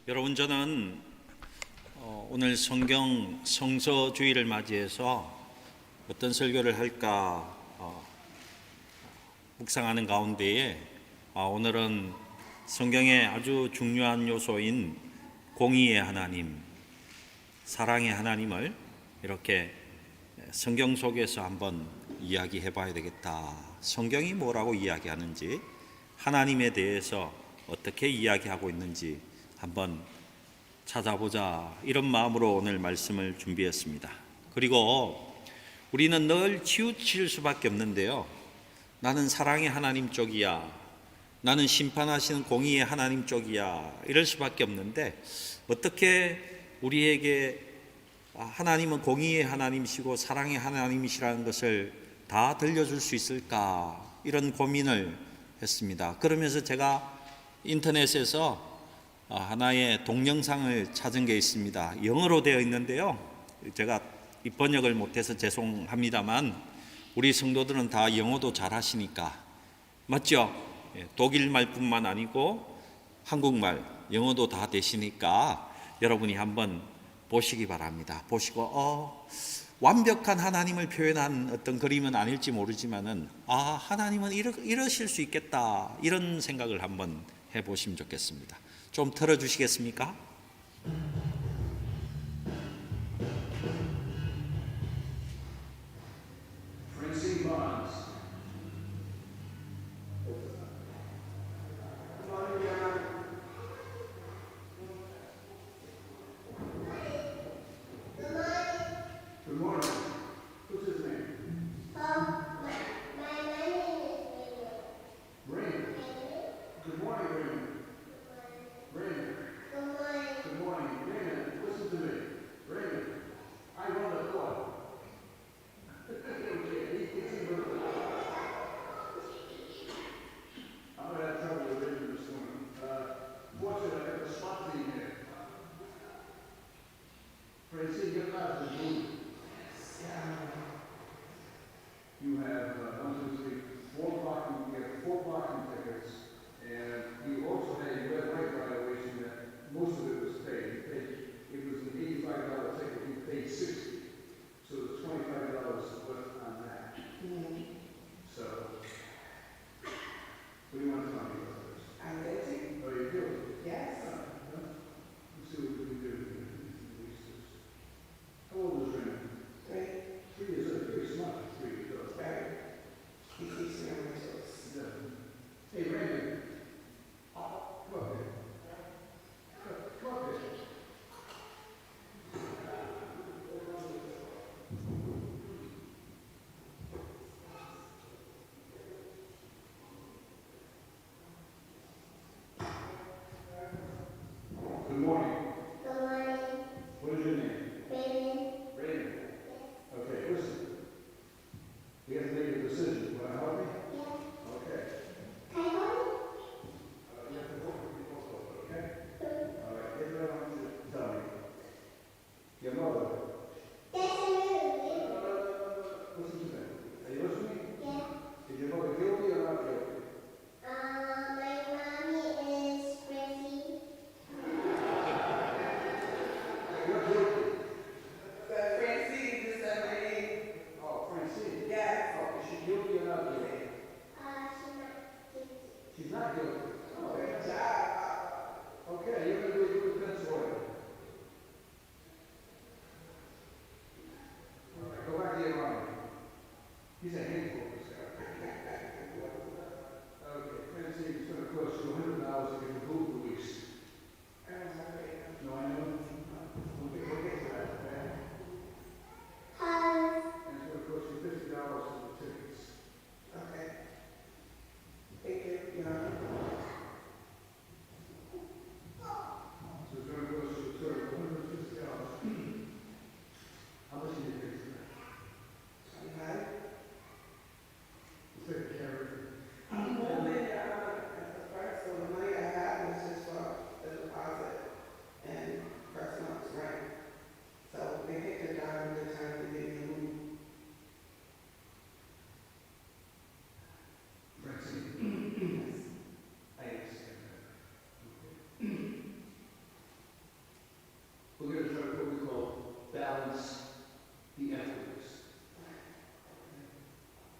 여러분, 저는 오늘 성경 성서주의를 맞이해서 어떤 설교를 할까 묵상하는 가운데에 오늘은 성경의 아주 중요한 요소인 공의의 하나님, 사랑의 하나님을 이렇게 성경 속에서 한번 이야기해 봐야 되겠다. 성경이 뭐라고 이야기하는지, 하나님에 대해서 어떻게 이야기하고 있는지 한번 찾아보자, 이런 마음으로 오늘 말씀을 준비했습니다. 그리고 우리는 늘 치우칠 수밖에 없는데요, 나는 사랑의 하나님 쪽이야, 나는 심판하시는 공의의 하나님 쪽이야, 이럴 수밖에 없는데 어떻게 우리에게 하나님은 공의의 하나님이시고 사랑의 하나님이시라는 것을 다 들려줄 수 있을까, 이런 고민을 했습니다. 그러면서 제가 인터넷에서 하나의 동영상을 찾은 게 있습니다. 영어로 되어 있는데요, 제가 이 번역을 못해서 죄송합니다만 우리 성도들은 다 영어도 잘 하시니까, 맞죠? 독일말뿐만 아니고 한국말, 영어도 다 되시니까 여러분이 한번 보시기 바랍니다. 보시고 완벽한 하나님을 표현한 어떤 그림은 아닐지 모르지만은 하나님은 이러실 수 있겠다, 이런 생각을 한번 해보시면 좋겠습니다. 좀 틀어주시겠습니까?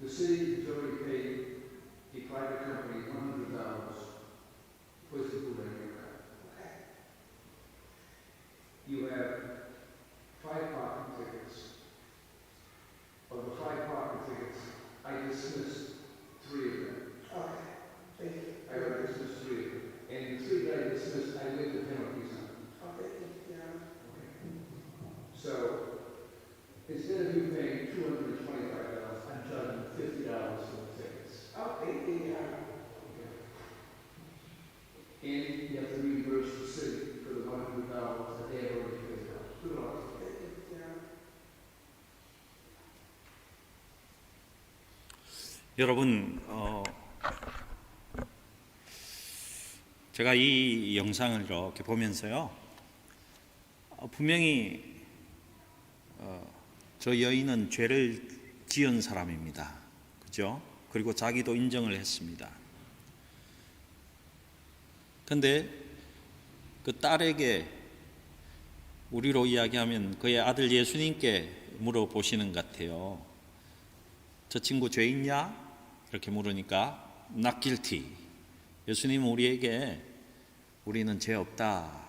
The city has already paid a private company $100 to place the food on your cart. Okay. You have 5 parking tickets. Of the 5 parking tickets, I dismissed 3 of them. Okay. Thank you. I dismissed 3 of them. And the 3 that I dismissed, I waived the penalties on. Okay, yeah. So, instead of you paying $225, I'm charging $50 for the tickets. Okay, yeah. And you have to reimburse the city for the $100 that they have already paid out. $2. Yeah. 여러분, 제가 이 영상을 이렇게 보면서요, 분명히 저 여인은 죄를 지은 사람입니다. 그죠? 그리고 자기도 인정을 했습니다. 근데 그 딸에게, 우리로 이야기하면 그의 아들 예수님께 물어보시는 것 같아요. 저 친구 죄 있냐? 이렇게 물으니까 not guilty. 예수님은 우리에게 우리는 죄 없다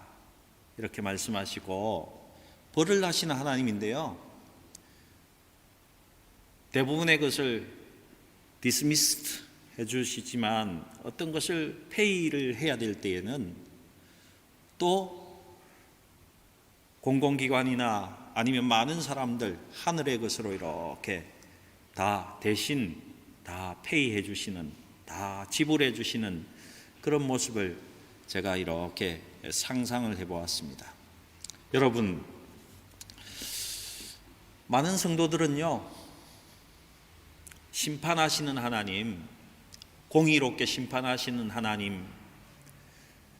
이렇게 말씀하시고 벌을 하시는 하나님인데요, 대부분의 것을 dismissed 해주시지만 어떤 것을 페이를 해야 될 때에는 또 공공기관이나 아니면 많은 사람들 하늘의 것으로 이렇게 다 대신 다 페이해 주시는, 다 지불해 주시는 그런 모습을 제가 이렇게 상상을 해보았습니다. 여러분, 많은 성도들은요, 심판하시는 하나님, 공의롭게 심판하시는 하나님,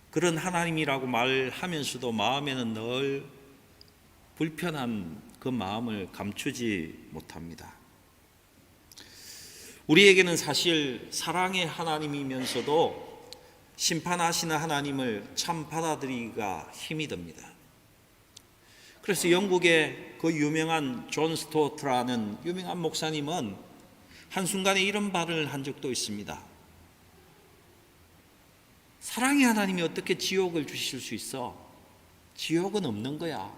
그런 하나님이라고 말하면서도 마음에는 늘 불편한 그 마음을 감추지 못합니다. 우리에게는 사실 사랑의 하나님이면서도 심판하시는 하나님을 참 받아들이기가 힘이 듭니다. 그래서 영국의 그 유명한 존 스토트라는 유명한 목사님은 한순간에 이런 말을 한 적도 있습니다. 사랑의 하나님이 어떻게 지옥을 주실 수 있어? 지옥은 없는 거야.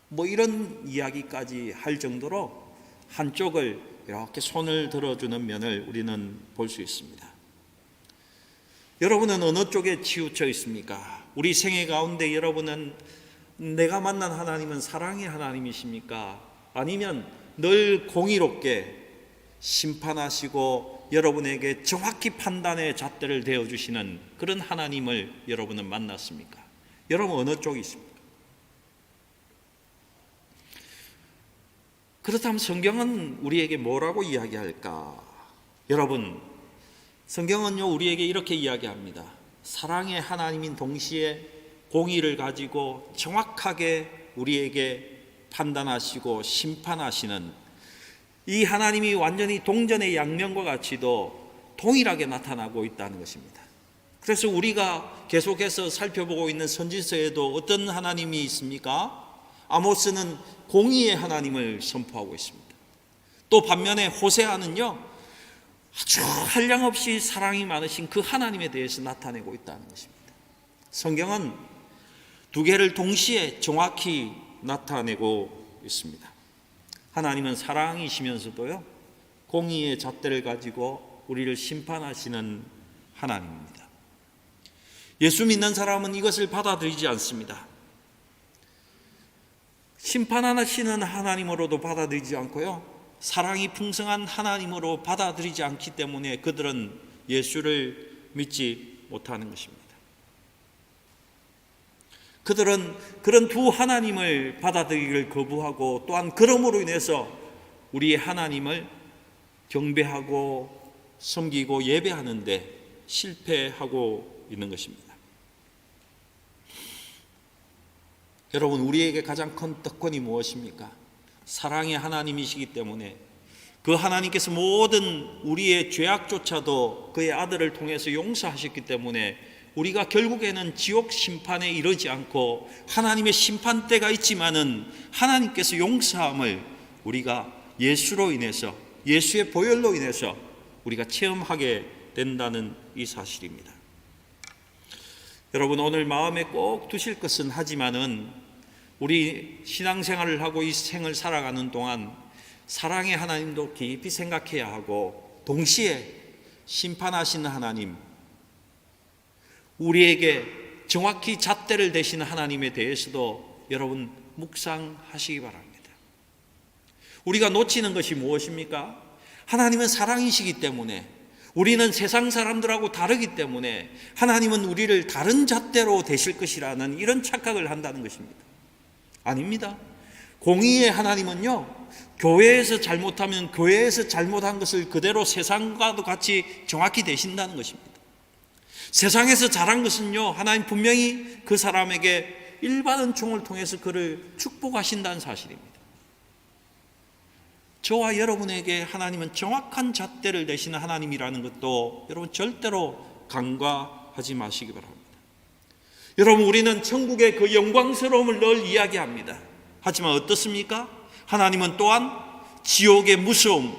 뭐 이런 이야기까지 할 정도로 한쪽을 이렇게 손을 들어주는 면을 우리는 볼 수 있습니다. 여러분은 어느 쪽에 치우쳐 있습니까? 우리 생애 가운데 여러분은 내가 만난 하나님은 사랑의 하나님이십니까? 아니면 늘 공의롭게 심판하시고 여러분에게 정확히 판단의 잣대를 대어주시는 그런 하나님을 여러분은 만났습니까? 여러분 어느 쪽이 있습니까? 그렇다면 성경은 우리에게 뭐라고 이야기할까? 여러분, 성경은요 우리에게 이렇게 이야기합니다. 사랑의 하나님인 동시에 공의를 가지고 정확하게 우리에게 판단하시고 심판하시는 이 하나님이 완전히 동전의 양면과 같이도 동일하게 나타나고 있다는 것입니다. 그래서 우리가 계속해서 살펴보고 있는 선지서에도 어떤 하나님이 있습니까? 아모스는 공의의 하나님을 선포하고 있습니다. 또 반면에 호세아는요 아주 한량없이 사랑이 많으신 그 하나님에 대해서 나타내고 있다는 것입니다. 성경은 두 개를 동시에 정확히 나타내고 있습니다. 하나님은 사랑이시면서도요 공의의 잣대를 가지고 우리를 심판하시는 하나님입니다. 예수 믿는 사람은 이것을 받아들이지 않습니다. 심판하시는 하나님으로도 받아들이지 않고요 사랑이 풍성한 하나님으로 받아들이지 않기 때문에 그들은 예수를 믿지 못하는 것입니다. 그들은 그런 두 하나님을 받아들이기를 거부하고 또한 그러므로 인해서 우리의 하나님을 경배하고 섬기고 예배하는데 실패하고 있는 것입니다. 여러분, 우리에게 가장 큰 특권이 무엇입니까? 사랑의 하나님이시기 때문에 그 하나님께서 모든 우리의 죄악조차도 그의 아들을 통해서 용서하셨기 때문에 우리가 결국에는 지옥 심판에 이르지 않고 하나님의 심판대가 있지만은 하나님께서 용서함을 우리가 예수로 인해서 예수의 보혈로 인해서 우리가 체험하게 된다는 이 사실입니다. 여러분, 오늘 마음에 꼭 두실 것은, 하지만은 우리 신앙생활을 하고 이 생을 살아가는 동안 사랑의 하나님도 깊이 생각해야 하고, 동시에 심판하시는 하나님, 우리에게 정확히 잣대를 대시는 하나님에 대해서도 여러분 묵상하시기 바랍니다. 우리가 놓치는 것이 무엇입니까? 하나님은 사랑이시기 때문에, 우리는 세상 사람들하고 다르기 때문에 하나님은 우리를 다른 잣대로 대실 것이라는 이런 착각을 한다는 것입니다. 아닙니다. 공의의 하나님은요, 교회에서 잘못하면 교회에서 잘못한 것을 그대로 세상과도 같이 정확히 대신다는 것입니다. 세상에서 잘한 것은요, 하나님 분명히 그 사람에게 일반 은총을 통해서 그를 축복하신다는 사실입니다. 저와 여러분에게 하나님은 정확한 잣대를 대시는 하나님이라는 것도 여러분 절대로 간과하지 마시기 바랍니다. 여러분, 우리는 천국의 그 영광스러움을 늘 이야기합니다. 하지만 어떻습니까? 하나님은 또한 지옥의 무서움,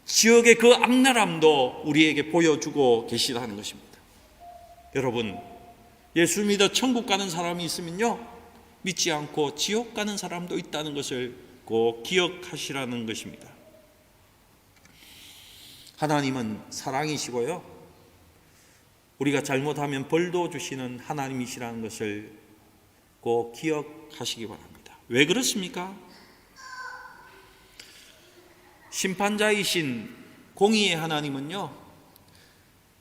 지옥의 그 악랄함도 우리에게 보여주고 계시다는 것입니다. 여러분, 예수 믿어 천국 가는 사람이 있으면요, 믿지 않고 지옥 가는 사람도 있다는 것을 꼭 기억하시라는 것입니다. 하나님은 사랑이시고요, 우리가 잘못하면 벌도 주시는 하나님이시라는 것을 꼭 기억하시기 바랍니다. 왜 그렇습니까? 심판자이신 공의의 하나님은요,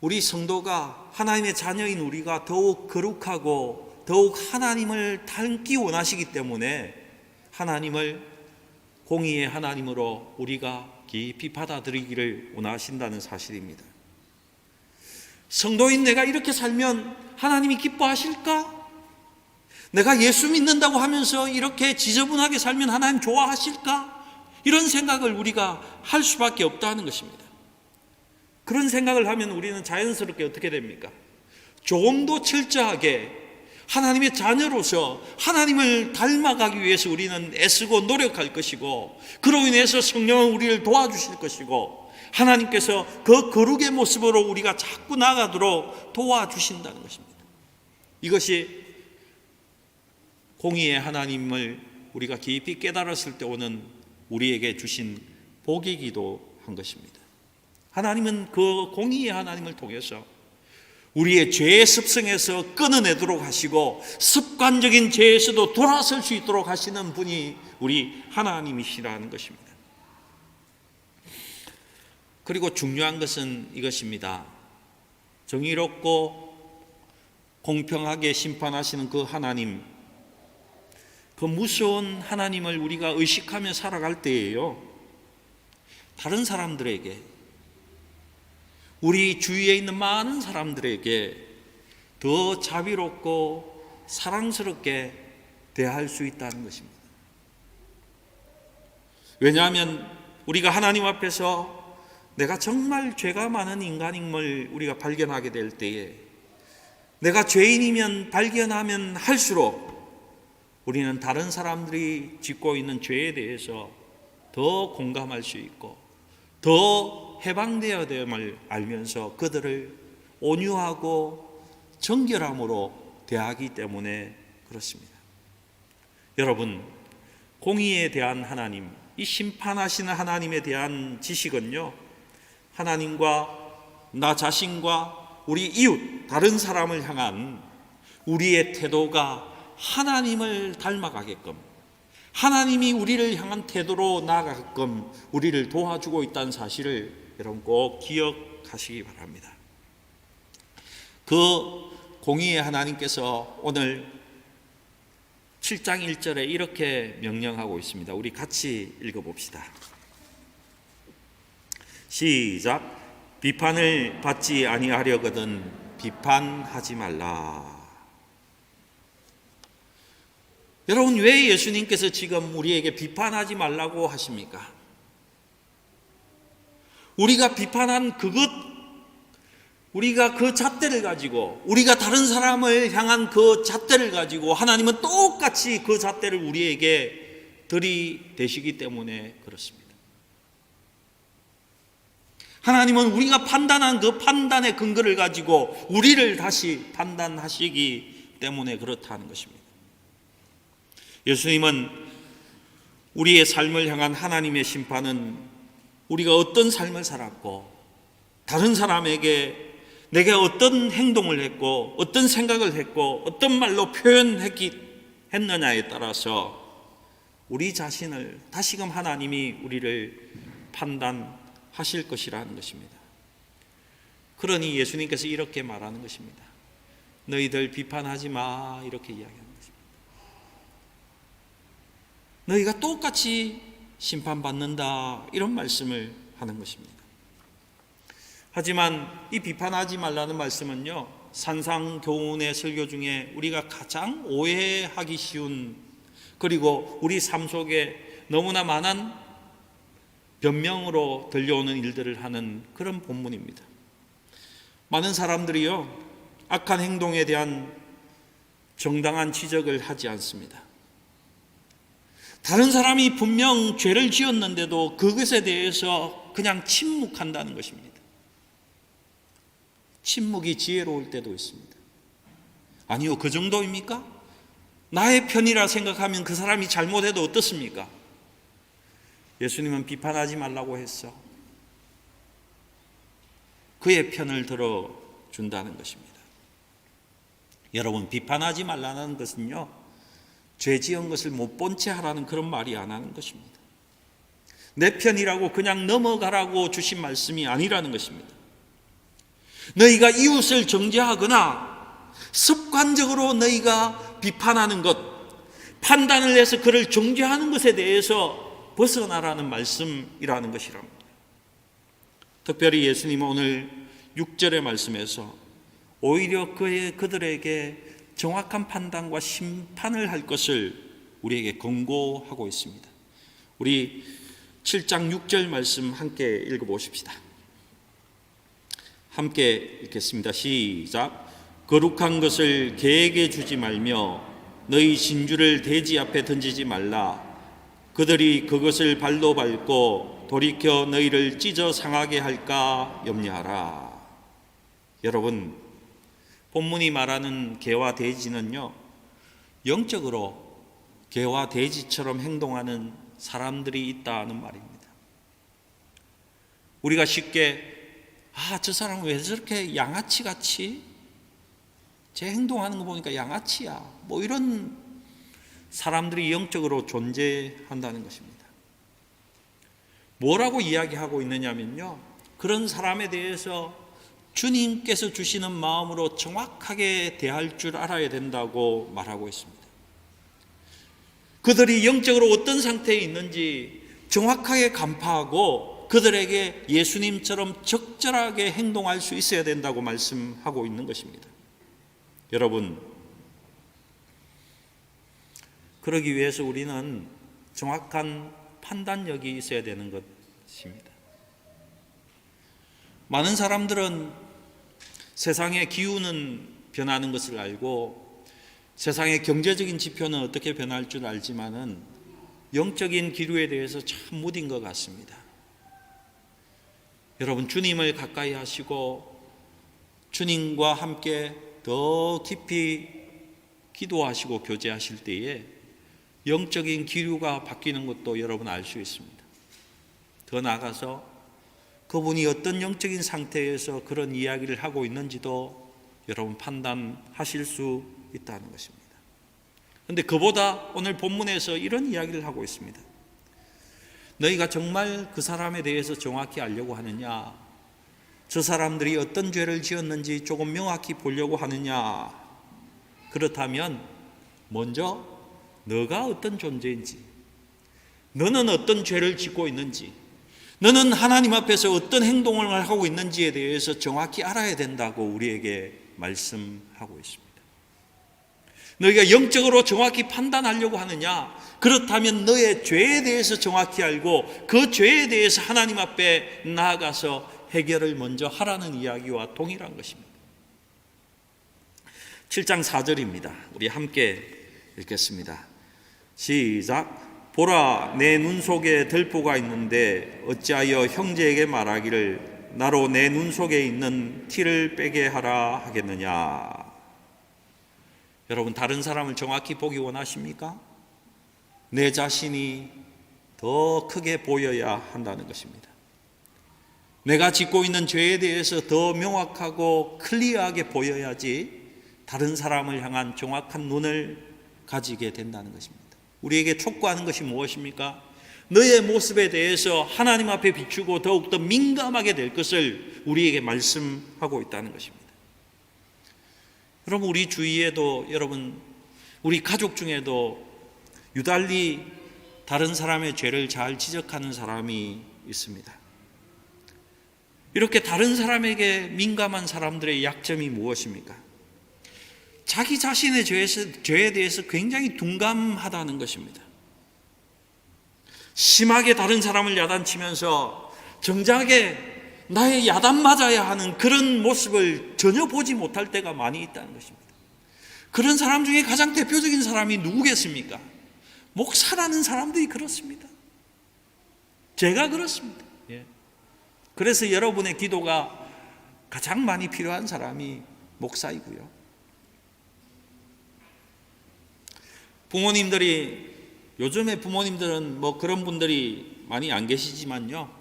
우리 성도가, 하나님의 자녀인 우리가 더욱 거룩하고 더욱 하나님을 닮기 원하시기 때문에 하나님을 공의의 하나님으로 우리가 깊이 받아들이기를 원하신다는 사실입니다. 성도인 내가 이렇게 살면 하나님이 기뻐하실까? 내가 예수 믿는다고 하면서 이렇게 지저분하게 살면 하나님 좋아하실까? 이런 생각을 우리가 할 수밖에 없다는 것입니다. 그런 생각을 하면 우리는 자연스럽게 어떻게 됩니까? 조금 더 철저하게 하나님의 자녀로서 하나님을 닮아가기 위해서 우리는 애쓰고 노력할 것이고, 그로 인해서 성령은 우리를 도와주실 것이고, 하나님께서 그 거룩의 모습으로 우리가 자꾸 나아가도록 도와주신다는 것입니다. 이것이 공의의 하나님을 우리가 깊이 깨달았을 때 오는 우리에게 주신 복이기도 한 것입니다. 하나님은 그 공의의 하나님을 통해서 우리의 죄의 습성에서 끊어내도록 하시고, 습관적인 죄에서도 돌아설 수 있도록 하시는 분이 우리 하나님이시라는 것입니다. 그리고 중요한 것은 이것입니다. 정의롭고 공평하게 심판하시는 그 하나님, 그 무서운 하나님을 우리가 의식하며 살아갈 때에요, 다른 사람들에게, 우리 주위에 있는 많은 사람들에게 더 자비롭고 사랑스럽게 대할 수 있다는 것입니다. 왜냐하면 우리가 하나님 앞에서 내가 정말 죄가 많은 인간임을 우리가 발견하게 될 때에, 내가 죄인이면 발견하면 할수록 우리는 다른 사람들이 짓고 있는 죄에 대해서 더 공감할 수 있고 더 해방되어야 됨을 알면서 그들을 온유하고 정결함으로 대하기 때문에 그렇습니다. 여러분, 공의에 대한 하나님, 이 심판하시는 하나님에 대한 지식은요, 하나님과 나 자신과 우리 이웃, 다른 사람을 향한 우리의 태도가 하나님을 닮아가게끔, 하나님이 우리를 향한 태도로 나아가게끔 우리를 도와주고 있다는 사실을 여러분 꼭 기억하시기 바랍니다. 그 공의의 하나님께서 오늘 7장 1절에 이렇게 명령하고 있습니다. 우리 같이 읽어봅시다. 시작. 비판을 받지 아니하려거든 비판하지 말라. 여러분, 왜 예수님께서 지금 우리에게 비판하지 말라고 하십니까? 우리가 비판한 그것, 우리가 그 잣대를 가지고, 우리가 다른 사람을 향한 그 잣대를 가지고 하나님은 똑같이 그 잣대를 우리에게 들이대시기 때문에 그렇습니다. 하나님은 우리가 판단한 그 판단의 근거를 가지고 우리를 다시 판단하시기 때문에 그렇다는 것입니다. 예수님은 우리의 삶을 향한 하나님의 심판은 우리가 어떤 삶을 살았고 다른 사람에게 내가 어떤 행동을 했고 어떤 생각을 했고 어떤 말로 표현했느냐에 따라서 우리 자신을 다시금 하나님이 우리를 판단하실 것이라는 것입니다. 그러니 예수님께서 이렇게 말하는 것입니다. 너희들 비판하지 마, 이렇게 이야기하는 것입니다. 너희가 똑같이 심판받는다, 이런 말씀을 하는 것입니다. 하지만 이 비판하지 말라는 말씀은요, 산상교훈의 설교 중에 우리가 가장 오해하기 쉬운, 그리고 우리 삶 속에 너무나 많은 변명으로 들려오는 일들을 하는 그런 본문입니다. 많은 사람들이요, 악한 행동에 대한 정당한 지적을 하지 않습니다. 다른 사람이 분명 죄를 지었는데도 그것에 대해서 그냥 침묵한다는 것입니다. 침묵이 지혜로울 때도 있습니다. 아니요, 그 정도입니까? 나의 편이라 생각하면 그 사람이 잘못해도 어떻습니까? 예수님은 비판하지 말라고 했어. 그의 편을 들어준다는 것입니다. 여러분, 비판하지 말라는 것은요, 죄 지은 것을 못 본 채 하라는 그런 말이 안 하는 것입니다. 내 편이라고 그냥 넘어가라고 주신 말씀이 아니라는 것입니다. 너희가 이웃을 정죄하거나 습관적으로 너희가 비판하는 것, 판단을 해서 그를 정죄하는 것에 대해서 벗어나라는 말씀이라는 것이랍니다. 특별히 예수님은 오늘 6절의 말씀에서 오히려 그들에게 정확한 판단과 심판을 할 것을 우리에게 권고하고 있습니다. 우리 7장 6절 말씀 함께 읽어보십시다. 함께 읽겠습니다. 시작. 거룩한 것을 개에게 주지 말며 너희 진주를 돼지 앞에 던지지 말라. 그들이 그것을 발로 밟고 돌이켜 너희를 찢어 상하게 할까 염려하라. 여러분, 본문이 말하는 개와 돼지는요, 영적으로 개와 돼지처럼 행동하는 사람들이 있다는 말입니다. 우리가 쉽게 저 사람은 왜 저렇게 양아치같이 제 행동하는 거 보니까 양아치야, 뭐 이런 사람들이 영적으로 존재한다는 것입니다. 뭐라고 이야기하고 있느냐면요, 그런 사람에 대해서 주님께서 주시는 마음으로 정확하게 대할 줄 알아야 된다고 말하고 있습니다. 그들이 영적으로 어떤 상태에 있는지 정확하게 간파하고 그들에게 예수님처럼 적절하게 행동할 수 있어야 된다고 말씀하고 있는 것입니다. 여러분, 그러기 위해서 우리는 정확한 판단력이 있어야 되는 것입니다. 많은 사람들은 세상의 기후는 변하는 것을 알고 세상의 경제적인 지표는 어떻게 변할 줄 알지만은 영적인 기류에 대해서 참 무딘 것 같습니다. 여러분, 주님을 가까이 하시고 주님과 함께 더 깊이 기도하시고 교제하실 때에 영적인 기류가 바뀌는 것도 여러분 알 수 있습니다. 더 나아가서 그분이 어떤 영적인 상태에서 그런 이야기를 하고 있는지도 여러분 판단하실 수 있다는 것입니다. 그런데 그보다 오늘 본문에서 이런 이야기를 하고 있습니다. 너희가 정말 그 사람에 대해서 정확히 알려고 하느냐? 저 사람들이 어떤 죄를 지었는지 조금 명확히 보려고 하느냐? 그렇다면 먼저 너가 어떤 존재인지, 너는 어떤 죄를 짓고 있는지, 너는 하나님 앞에서 어떤 행동을 하고 있는지에 대해서 정확히 알아야 된다고 우리에게 말씀하고 있습니다. 너희가 영적으로 정확히 판단하려고 하느냐? 그렇다면 너의 죄에 대해서 정확히 알고 그 죄에 대해서 하나님 앞에 나아가서 해결을 먼저 하라는 이야기와 동일한 것입니다. 7장 4절입니다. 우리 함께 읽겠습니다. 시작. 보라, 내 눈 속에 들보가 있는데 어찌하여 형제에게 말하기를 나로 내 눈 속에 있는 티를 빼게 하라 하겠느냐? 여러분, 다른 사람을 정확히 보기 원하십니까? 내 자신이 더 크게 보여야 한다는 것입니다. 내가 짓고 있는 죄에 대해서 더 명확하고 클리어하게 보여야지 다른 사람을 향한 정확한 눈을 가지게 된다는 것입니다. 우리에게 촉구하는 것이 무엇입니까? 너의 모습에 대해서 하나님 앞에 비추고 더욱더 민감하게 될 것을 우리에게 말씀하고 있다는 것입니다. 여러분, 우리 주위에도, 여러분, 우리 가족 중에도 유달리 다른 사람의 죄를 잘 지적하는 사람이 있습니다. 이렇게 다른 사람에게 민감한 사람들의 약점이 무엇입니까? 자기 자신의 죄에 대해서 굉장히 둔감하다는 것입니다. 심하게 다른 사람을 야단치면서 정작에 나의 야단 맞아야 하는 그런 모습을 전혀 보지 못할 때가 많이 있다는 것입니다. 그런 사람 중에 가장 대표적인 사람이 누구겠습니까? 목사라는 사람들이 그렇습니다. 제가 그렇습니다. 그래서 여러분의 기도가 가장 많이 필요한 사람이 목사이고요. 부모님들이, 요즘에 부모님들은 뭐 그런 분들이 많이 안 계시지만요,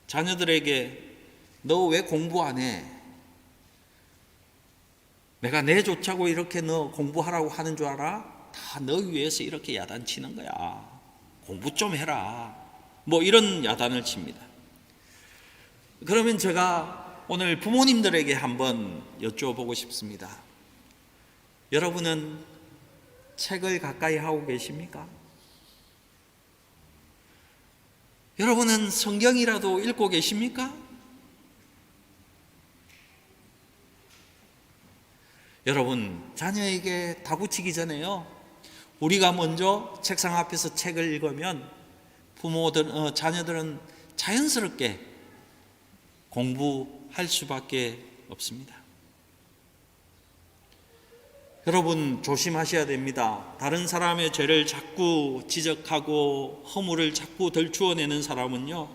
자녀들에게 너 왜 공부 안 해? 내가 내 좋자고 이렇게 너 공부하라고 하는 줄 알아? 다 너 위해서 이렇게 야단치는 거야. 공부 좀 해라. 뭐 이런 야단을 칩니다. 그러면 제가 오늘 부모님들에게 한번 여쭤보고 싶습니다. 여러분은 책을 가까이 하고 계십니까? 여러분은 성경이라도 읽고 계십니까? 여러분, 자녀에게 다구치기 전에요, 우리가 먼저 책상 앞에서 책을 읽으면 자녀들은 자연스럽게 공부할 수밖에 없습니다. 여러분, 조심하셔야 됩니다. 다른 사람의 죄를 자꾸 지적하고 허물을 자꾸 덜추어내는 사람은요,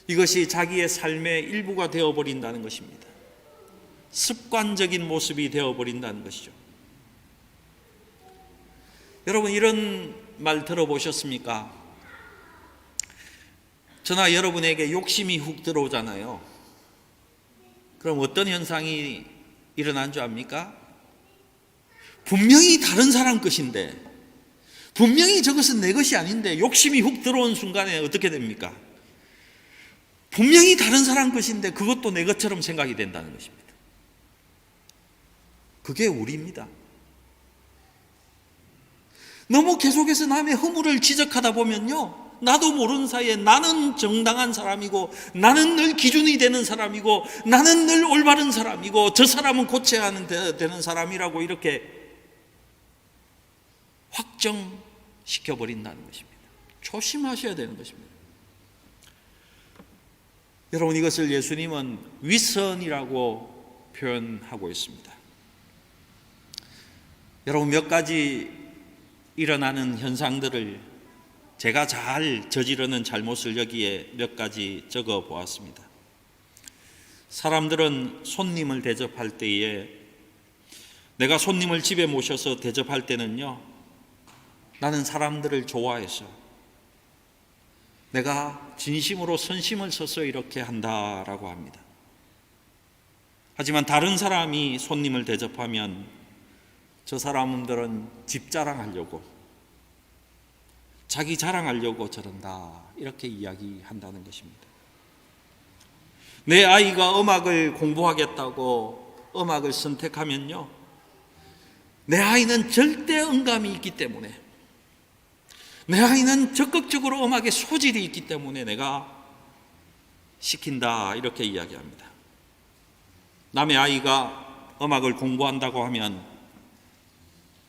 이것이 자기의 삶의 일부가 되어버린다는 것입니다. 습관적인 모습이 되어버린다는 것이죠. 여러분, 이런 말 들어보셨습니까? 저나 여러분에게 욕심이 훅 들어오잖아요. 그럼 어떤 현상이 일어난 줄 압니까? 분명히 다른 사람 것인데, 분명히 저것은 내 것이 아닌데 욕심이 훅 들어온 순간에 어떻게 됩니까? 분명히 다른 사람 것인데 그것도 내 것처럼 생각이 된다는 것입니다. 그게 우리입니다. 너무 계속해서 남의 허물을 지적하다 보면요, 나도 모르는 사이에 나는 정당한 사람이고, 나는 늘 기준이 되는 사람이고, 나는 늘 올바른 사람이고, 저 사람은 고쳐야 되는 사람이라고 이렇게 확정시켜버린다는 것입니다. 조심하셔야 되는 것입니다. 여러분, 이것을 예수님은 위선이라고 표현하고 있습니다. 여러분, 몇 가지 일어나는 현상들을 제가 잘 저지르는 잘못을 여기에 몇 가지 적어 보았습니다. 사람들은 손님을 대접할 때에, 내가 손님을 집에 모셔서 대접할 때는요, 나는 사람들을 좋아해서 내가 진심으로 선심을 써서 이렇게 한다라고 합니다. 하지만 다른 사람이 손님을 대접하면 저 사람들은 집 자랑하려고, 자기 자랑하려고 저런다, 이렇게 이야기한다는 것입니다. 내 아이가 음악을 공부하겠다고 음악을 선택하면요, 내 아이는 절대 음감이 있기 때문에, 내 아이는 적극적으로 음악에 소질이 있기 때문에 내가 시킨다, 이렇게 이야기합니다. 남의 아이가 음악을 공부한다고 하면,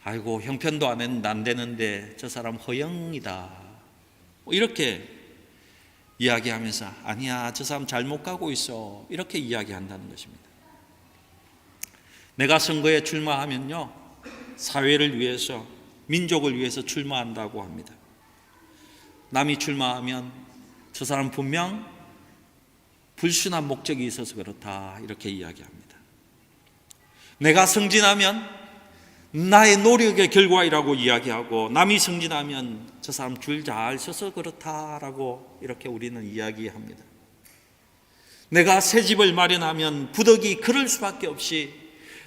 아이고 형편도 안 되는데 저 사람 허영이다, 이렇게 이야기하면서 아니야 저 사람 잘못 가고 있어, 이렇게 이야기한다는 것입니다. 내가 선거에 출마하면요, 사회를 위해서, 민족을 위해서 출마한다고 합니다. 남이 출마하면 저 사람 분명 불순한 목적이 있어서 그렇다 이렇게 이야기합니다. 내가 승진하면 나의 노력의 결과이라고 이야기하고 남이 승진하면 저 사람 줄 잘 서서 그렇다라고 이렇게 우리는 이야기합니다. 내가 새 집을 마련하면 부득이 그럴 수밖에 없이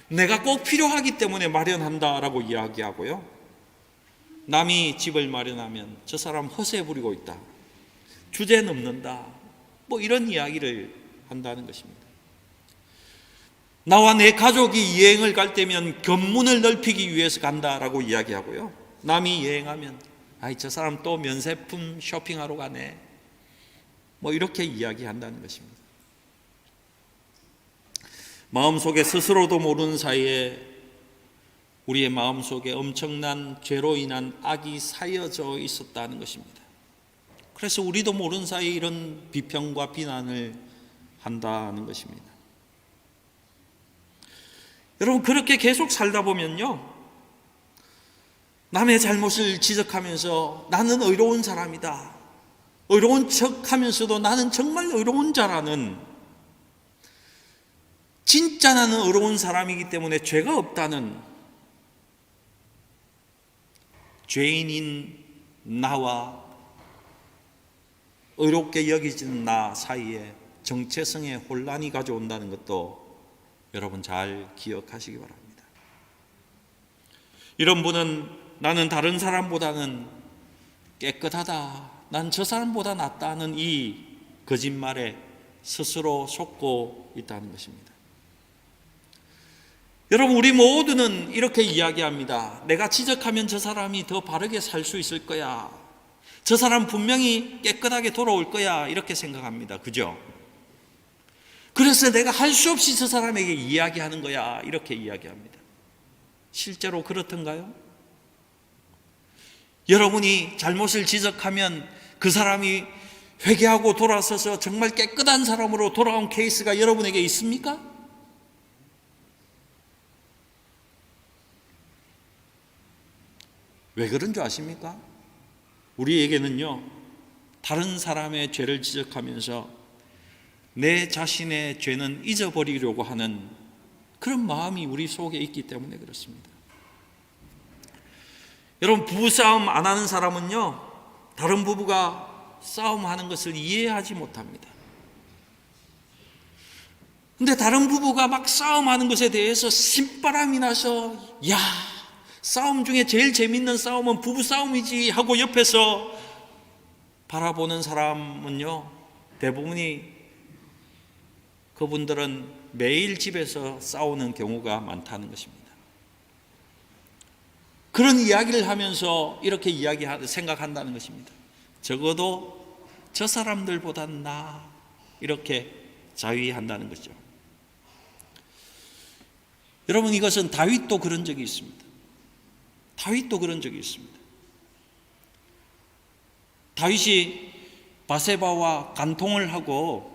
내가 꼭 필요하기 때문에 마련한다라고 이야기하고요. 남이 집을 마련하면 저 사람 허세 부리고 있다, 주제 넘는다, 뭐 이런 이야기를 한다는 것입니다. 나와 내 가족이 여행을 갈 때면 견문을 넓히기 위해서 간다라고 이야기하고요. 남이 여행하면 아이 저 사람 또 면세품 쇼핑하러 가네, 뭐 이렇게 이야기한다는 것입니다. 마음속에 스스로도 모르는 사이에 우리의 마음속에 엄청난 죄로 인한 악이 쌓여져 있었다는 것입니다. 그래서 우리도 모르는 사이에 이런 비평과 비난을 한다는 것입니다. 여러분, 그렇게 계속 살다 보면요, 남의 잘못을 지적하면서 나는 의로운 사람이다, 의로운 척하면서도 나는 정말 의로운 자라는, 진짜 나는 의로운 사람이기 때문에 죄가 없다는 죄인인 나와 의롭게 여기지는 나 사이에 정체성의 혼란이 가져온다는 것도 여러분 잘 기억하시기 바랍니다. 이런 분은 나는 다른 사람보다는 깨끗하다, 난 저 사람보다 낫다는 이 거짓말에 스스로 속고 있다는 것입니다. 여러분, 우리 모두는 이렇게 이야기합니다. 내가 지적하면 저 사람이 더 바르게 살 수 있을 거야, 저 사람 분명히 깨끗하게 돌아올 거야, 이렇게 생각합니다. 그죠? 그래서 내가 할 수 없이 저 사람에게 이야기하는 거야, 이렇게 이야기합니다. 실제로 그렇던가요? 여러분이 잘못을 지적하면 그 사람이 회개하고 돌아서서 정말 깨끗한 사람으로 돌아온 케이스가 여러분에게 있습니까? 왜 그런 줄 아십니까? 우리에게는요, 다른 사람의 죄를 지적하면서 내 자신의 죄는 잊어버리려고 하는 그런 마음이 우리 속에 있기 때문에 그렇습니다. 여러분, 부부싸움 안 하는 사람은요, 다른 부부가 싸움하는 것을 이해하지 못합니다. 근데 다른 부부가 막 싸움하는 것에 대해서 신바람이 나서 야, 싸움 중에 제일 재밌는 싸움은 부부싸움이지 하고 옆에서 바라보는 사람은요, 대부분이 그분들은 매일 집에서 싸우는 경우가 많다는 것입니다. 그런 이야기를 하면서 이렇게 생각한다는 것입니다. 적어도 저 사람들보단 나, 이렇게 자위한다는 거죠. 여러분, 이것은 다윗도 그런 적이 있습니다. 다윗도 그런 적이 있습니다. 다윗이 바세바와 간통을 하고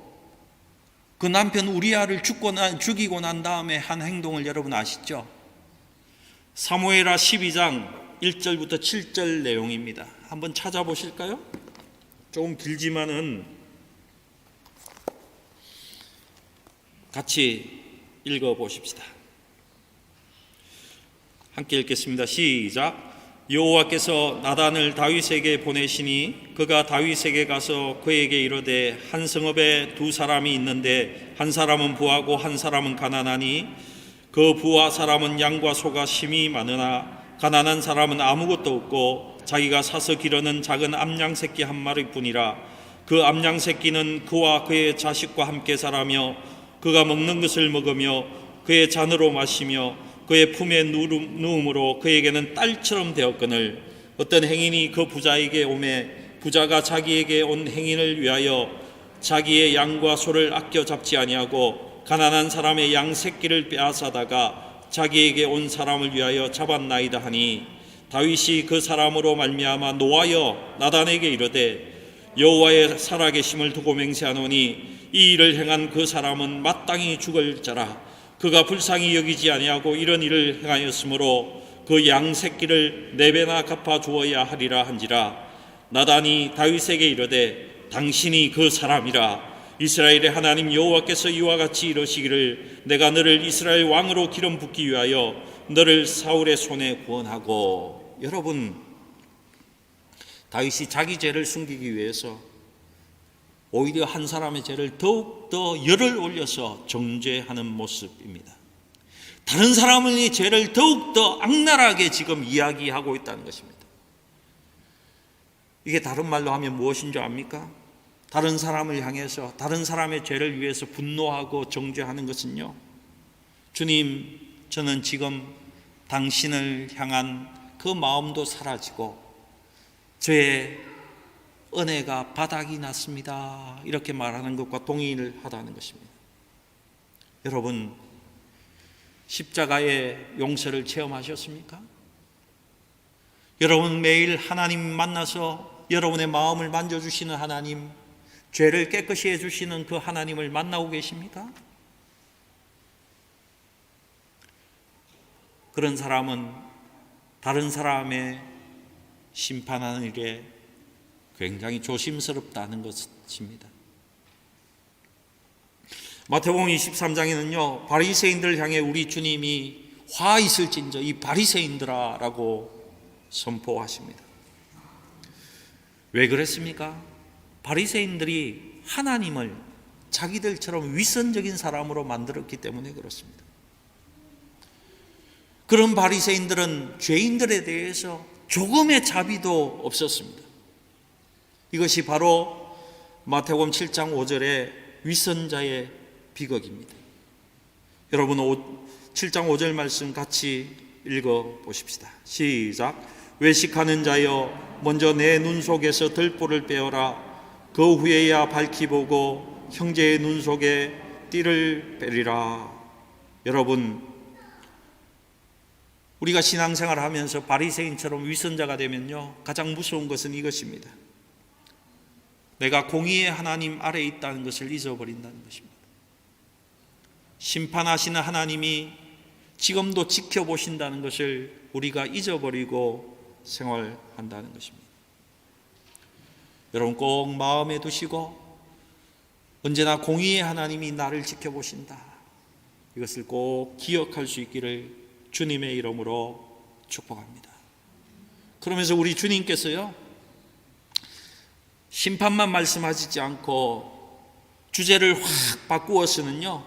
그 남편 우리아를 죽이고 난 다음에 한 행동을 여러분 아시죠? 사무엘하 12장 1절부터 7절 내용입니다. 한번 찾아보실까요? 조금 길지만은 같이 읽어보십시다. 함께 읽겠습니다. 시작. 여호와께서 나단을 다윗에게 보내시니 그가 다윗에게 가서 그에게 이르되 한 성읍에 두 사람이 있는데 한 사람은 부하고 한 사람은 가난하니 그 부하 사람은 양과 소가 심히 많으나 가난한 사람은 아무것도 없고 자기가 사서 기르는 작은 암양 새끼 한 마리뿐이라. 그 암양 새끼는 그와 그의 자식과 함께 살아며 그가 먹는 것을 먹으며 그의 잔으로 마시며 그의 품에 누움으로 그에게는 딸처럼 되었거늘 어떤 행인이 그 부자에게 오매 부자가 자기에게 온 행인을 위하여 자기의 양과 소를 아껴 잡지 아니하고 가난한 사람의 양 새끼를 빼앗아다가 자기에게 온 사람을 위하여 잡았나이다 하니 다윗이 그 사람으로 말미암아 노하여 나단에게 이르되 여호와의 살아계심을 두고 맹세하노니 이 일을 행한 그 사람은 마땅히 죽을 자라. 그가 불쌍히 여기지 아니하고 이런 일을 행하였으므로 그 양 새끼를 4배나 갚아 주어야 하리라 한지라. 나단이 다윗에게 이르되 당신이 그 사람이라. 이스라엘의 하나님 여호와께서 이와 같이 이러시기를 내가 너를 이스라엘 왕으로 기름 붓기 위하여 너를 사울의 손에 구원하고. 여러분, 다윗이 자기 죄를 숨기기 위해서 오히려 한 사람의 죄를 더욱더 열을 올려서 정죄하는 모습입니다. 다른 사람의 죄를 더욱더 악랄하게 지금 이야기하고 있다는 것입니다. 이게 다른 말로 하면 무엇인 줄 압니까? 다른 사람을 향해서 다른 사람의 죄를 위해서 분노하고 정죄하는 것은요, 주님, 저는 지금 당신을 향한 그 마음도 사라지고 저의 은혜가 바닥이 났습니다, 이렇게 말하는 것과 동의를 하다는 것입니다. 여러분, 십자가의 용서를 체험하셨습니까? 여러분, 매일 하나님 만나서 여러분의 마음을 만져주시는 하나님, 죄를 깨끗이 해주시는 그 하나님을 만나고 계십니까? 그런 사람은 다른 사람의 심판하는 일에 굉장히 조심스럽다는 것입니다. 마태복음 23장에는요, 바리새인들을 향해 우리 주님이 화 있을진저 이 바리새인들아 라고 선포하십니다. 왜 그랬습니까? 바리새인들이 하나님을 자기들처럼 위선적인 사람으로 만들었기 때문에 그렇습니다. 그런 바리새인들은 죄인들에 대해서 조금의 자비도 없었습니다. 이것이 바로 마태복음 7장 5절의 위선자의 비극입니다. 여러분, 7장 5절 말씀 같이 읽어 보십시다. 시작. 외식하는 자여, 먼저 내 눈 속에서 들보를 빼어라. 그 후에야 밝히 보고 형제의 눈 속에 띠를 빼리라. 여러분, 우리가 신앙생활을 하면서 바리새인처럼 위선자가 되면요, 가장 무서운 것은 이것입니다. 내가 공의의 하나님 아래에 있다는 것을 잊어버린다는 것입니다. 심판하시는 하나님이 지금도 지켜보신다는 것을 우리가 잊어버리고 생활한다는 것입니다. 여러분, 꼭 마음에 두시고 언제나 공의의 하나님이 나를 지켜보신다, 이것을 꼭 기억할 수 있기를 주님의 이름으로 축복합니다. 그러면서 우리 주님께서요, 심판만 말씀하시지 않고 주제를 확 바꾸어서는요,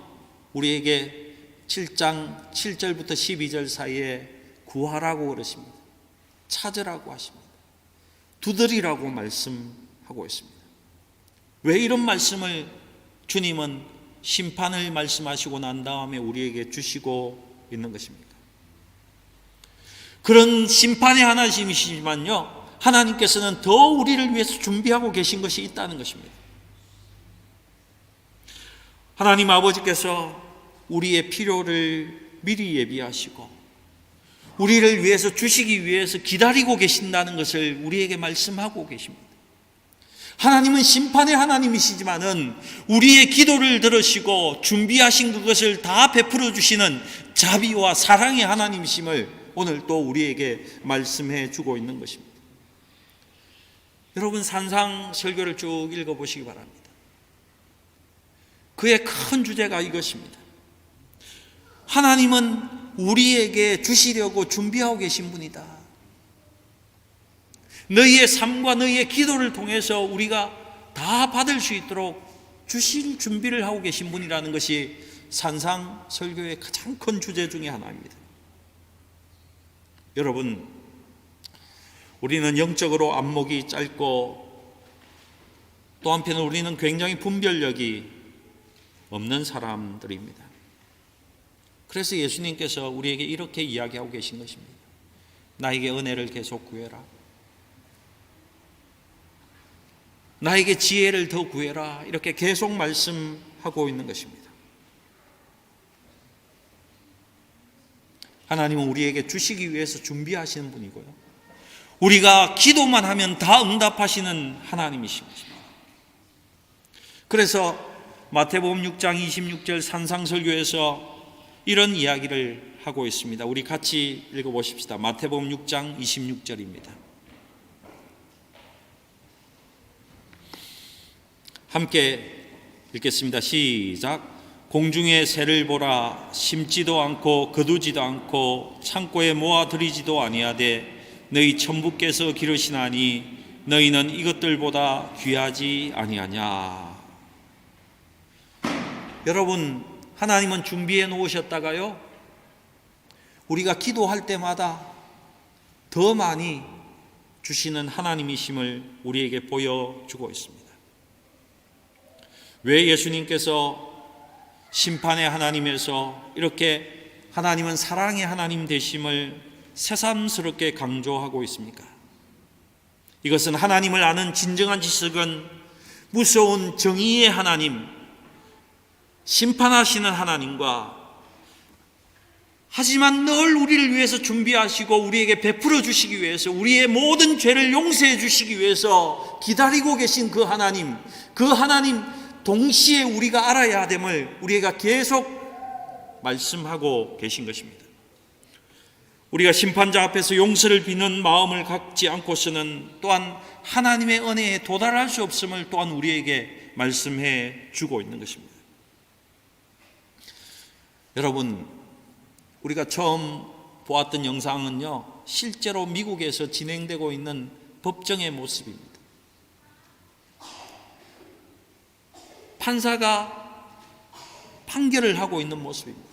우리에게 7장 7절부터 12절 사이에 구하라고 그러십니다. 찾으라고 하십니다. 두드리라고 말씀하고 있습니다. 왜 이런 말씀을 주님은 심판을 말씀하시고 난 다음에 우리에게 주시고 있는 것입니까? 그런 심판의 하나님이시지만요, 하나님께서는 더 우리를 위해서 준비하고 계신 것이 있다는 것입니다. 하나님 아버지께서 우리의 필요를 미리 예비하시고 우리를 위해서 주시기 위해서 기다리고 계신다는 것을 우리에게 말씀하고 계십니다. 하나님은 심판의 하나님이시지만은 우리의 기도를 들으시고 준비하신 그것을 다 베풀어 주시는 자비와 사랑의 하나님이심을 오늘 또 우리에게 말씀해 주고 있는 것입니다. 여러분, 산상 설교를 쭉 읽어보시기 바랍니다. 그의 큰 주제가 이것입니다. 하나님은 우리에게 주시려고 준비하고 계신 분이다. 너희의 삶과 너희의 기도를 통해서 우리가 다 받을 수 있도록 주실 준비를 하고 계신 분이라는 것이 산상 설교의 가장 큰 주제 중에 하나입니다. 여러분, 우리는 영적으로 안목이 짧고 또 한편 우리는 굉장히 분별력이 없는 사람들입니다. 그래서 예수님께서 우리에게 이렇게 이야기하고 계신 것입니다. 나에게 은혜를 계속 구해라. 나에게 지혜를 더 구해라. 이렇게 계속 말씀하고 있는 것입니다. 하나님은 우리에게 주시기 위해서 준비하시는 분이고요, 우리가 기도만 하면 다 응답하시는 하나님이신 것입니다. 그래서 마태복음 6장 26절 산상설교에서 이런 이야기를 하고 있습니다. 우리 같이 읽어보십시다. 마태복음 6장 26절입니다. 함께 읽겠습니다. 시작. 공중의 새를 보라. 심지도 않고 거두지도 않고 창고에 모아들이지도 아니하되 너희 천부께서 기르시나니 너희는 이것들보다 귀하지 아니하냐. 여러분, 하나님은 준비해 놓으셨다가요, 우리가 기도할 때마다 더 많이 주시는 하나님이심을 우리에게 보여주고 있습니다. 왜 예수님께서 심판의 하나님에서 이렇게 하나님은 사랑의 하나님 되심을 새삼스럽게 강조하고 있습니까? 이것은 하나님을 아는 진정한 지식은 무서운 정의의 하나님, 심판하시는 하나님과, 하지만 늘 우리를 위해서 준비하시고 우리에게 베풀어 주시기 위해서, 우리의 모든 죄를 용서해 주시기 위해서 기다리고 계신 그 하나님 동시에 우리가 알아야 됨을 우리가 계속 말씀하고 계신 것입니다. 우리가 심판자 앞에서 용서를 비는 마음을 갖지 않고서는 또한 하나님의 은혜에 도달할 수 없음을 또한 우리에게 말씀해 주고 있는 것입니다. 여러분, 우리가 처음 보았던 영상은요, 실제로 미국에서 진행되고 있는 법정의 모습입니다. 판사가 판결을 하고 있는 모습입니다.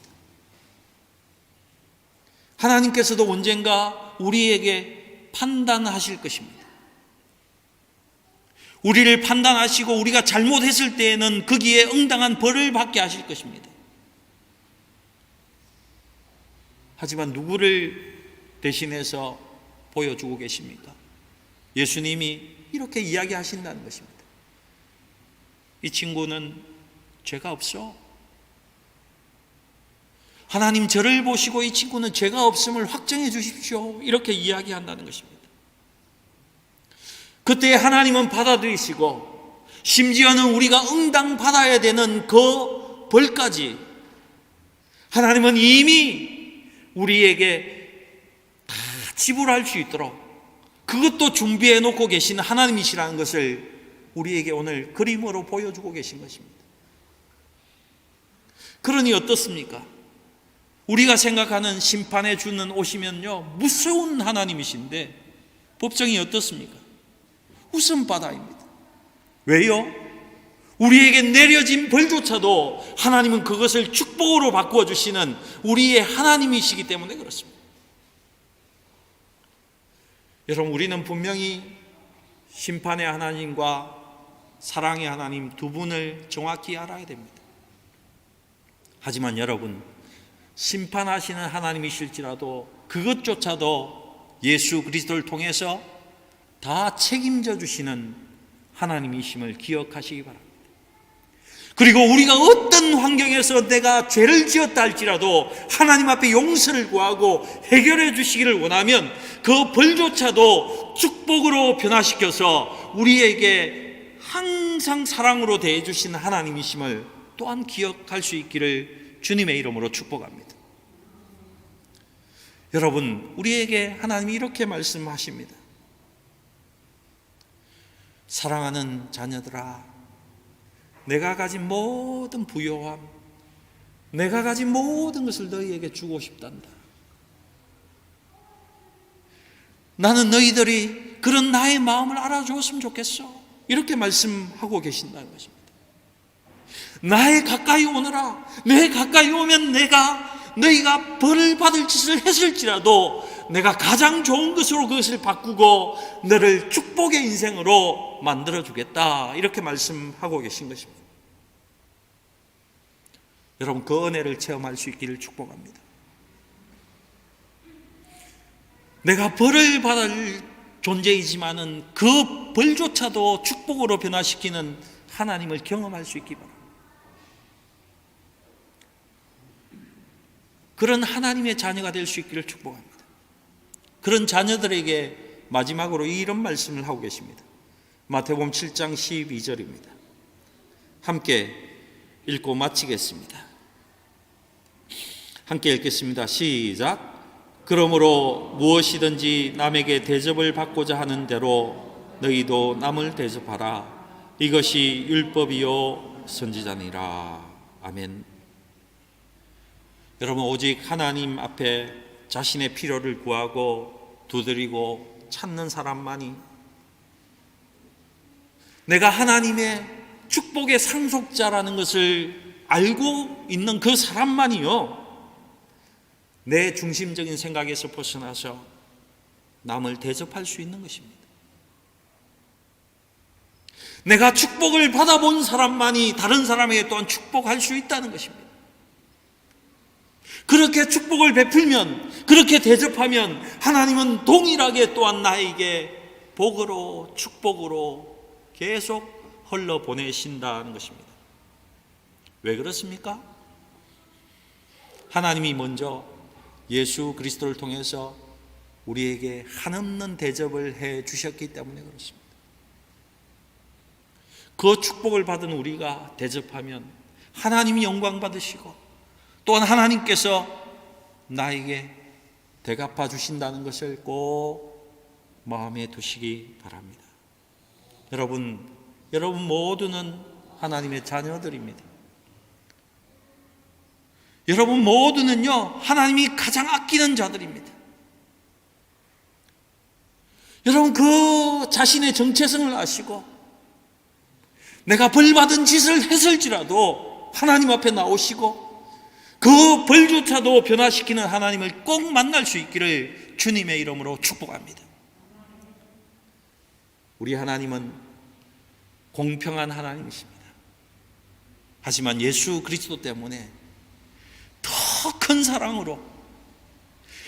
하나님께서도 언젠가 우리에게 판단하실 것입니다. 우리를 판단하시고 우리가 잘못했을 때에는 거기에 응당한 벌을 받게 하실 것입니다. 하지만 누구를 대신해서 보여주고 계십니까? 예수님이 이렇게 이야기하신다는 것입니다. 이 친구는 죄가 없어. 하나님 저를 보시고 이 친구는 죄가 없음을 확정해 주십시오. 이렇게 이야기한다는 것입니다. 그때 하나님은 받아들이시고 심지어는 우리가 응당받아야 되는 그 벌까지 하나님은 이미 우리에게 다 지불할 수 있도록 그것도 준비해 놓고 계신 하나님이시라는 것을 우리에게 오늘 그림으로 보여주고 계신 것입니다. 그러니 어떻습니까? 우리가 생각하는 심판의 주는 오시면요, 무서운 하나님이신데 법정이 어떻습니까? 웃음바다입니다. 왜요? 우리에게 내려진 벌조차도 하나님은 그것을 축복으로 바꾸어 주시는 우리의 하나님이시기 때문에 그렇습니다. 여러분, 우리는 분명히 심판의 하나님과 사랑의 하나님 두 분을 정확히 알아야 됩니다. 하지만 여러분, 심판하시는 하나님이실지라도 그것조차도 예수 그리스도를 통해서 다 책임져 주시는 하나님이심을 기억하시기 바랍니다. 그리고 우리가 어떤 환경에서 내가 죄를 지었다 할지라도 하나님 앞에 용서를 구하고 해결해 주시기를 원하면 그 벌조차도 축복으로 변화시켜서 우리에게 항상 사랑으로 대해 주시는 하나님이심을 또한 기억할 수 있기를 주님의 이름으로 축복합니다. 여러분, 우리에게 하나님이 이렇게 말씀하십니다. 사랑하는 자녀들아, 내가 가진 모든 부요함, 내가 가진 모든 것을 너희에게 주고 싶단다. 나는 너희들이 그런 나의 마음을 알아주었으면 좋겠어. 이렇게 말씀하고 계신다는 것입니다. 나에 가까이 오너라. 내 가까이 오면 너희가 벌을 받을 짓을 했을지라도 내가 가장 좋은 것으로 그것을 바꾸고 너를 축복의 인생으로 만들어주겠다. 이렇게 말씀하고 계신 것입니다. 여러분, 그 은혜를 체험할 수 있기를 축복합니다. 내가 벌을 받을 존재이지만은 그 벌조차도 축복으로 변화시키는 하나님을 경험할 수 있기 바랍니다. 그런 하나님의 자녀가 될 수 있기를 축복합니다. 그런 자녀들에게 마지막으로 이런 말씀을 하고 계십니다. 마태복음 7장 12절입니다. 함께 읽고 마치겠습니다. 함께 읽겠습니다. 시작. 그러므로 무엇이든지 남에게 대접을 받고자 하는 대로 너희도 남을 대접하라. 이것이 율법이요 선지자니라. 아멘. 여러분, 오직 하나님 앞에 자신의 필요를 구하고 두드리고 찾는 사람만이, 내가 하나님의 축복의 상속자라는 것을 알고 있는 그 사람만이요, 내 중심적인 생각에서 벗어나서 남을 대접할 수 있는 것입니다. 내가 축복을 받아본 사람만이 다른 사람에게 또한 축복할 수 있다는 것입니다. 그렇게 축복을 베풀면, 그렇게 대접하면 하나님은 동일하게 또한 나에게 복으로, 축복으로 계속 흘러보내신다는 것입니다. 왜 그렇습니까? 하나님이 먼저 예수 그리스도를 통해서 우리에게 한없는 대접을 해 주셨기 때문에 그렇습니다. 그 축복을 받은 우리가 대접하면 하나님이 영광 받으시고, 또한 하나님께서 나에게 대갚아 주신다는 것을 꼭 마음에 두시기 바랍니다. 여러분 모두는 하나님의 자녀들입니다. 여러분 모두는요, 하나님이 가장 아끼는 자들입니다. 여러분, 그 자신의 정체성을 아시고 내가 벌받은 짓을 했을지라도 하나님 앞에 나오시고 그 벌조차도 변화시키는 하나님을 꼭 만날 수 있기를 주님의 이름으로 축복합니다. 우리 하나님은 공평한 하나님이십니다. 하지만 예수 그리스도 때문에 더 큰 사랑으로,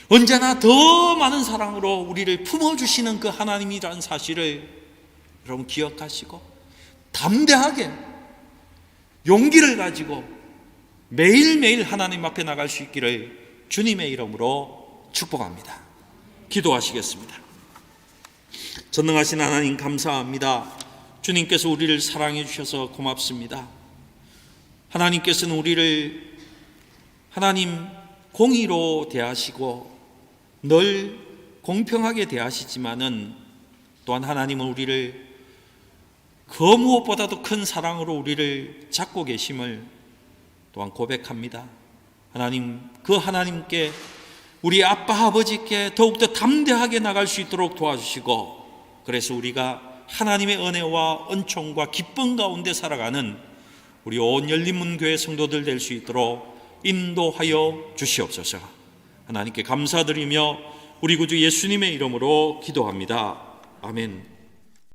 언제나 더 많은 사랑으로 우리를 품어주시는 그 하나님이라는 사실을 여러분 기억하시고 담대하게 용기를 가지고 매일매일 하나님 앞에 나갈 수 있기를 주님의 이름으로 축복합니다. 기도하시겠습니다. 전능하신 하나님, 감사합니다. 주님께서 우리를 사랑해 주셔서 고맙습니다. 하나님께서는 우리를 하나님 공의로 대하시고 늘 공평하게 대하시지만은 또한 하나님은 우리를 그 무엇보다도 큰 사랑으로 우리를 잡고 계심을 또한 고백합니다. 하나님, 그 하나님께, 우리 아빠 아버지께 더욱더 담대하게 나갈 수 있도록 도와주시고, 그래서 우리가 하나님의 은혜와 은총과 기쁨 가운데 살아가는 우리 온 열린문교회 성도들 될 수 있도록 인도하여 주시옵소서. 하나님께 감사드리며 우리 구주 예수님의 이름으로 기도합니다. 아멘.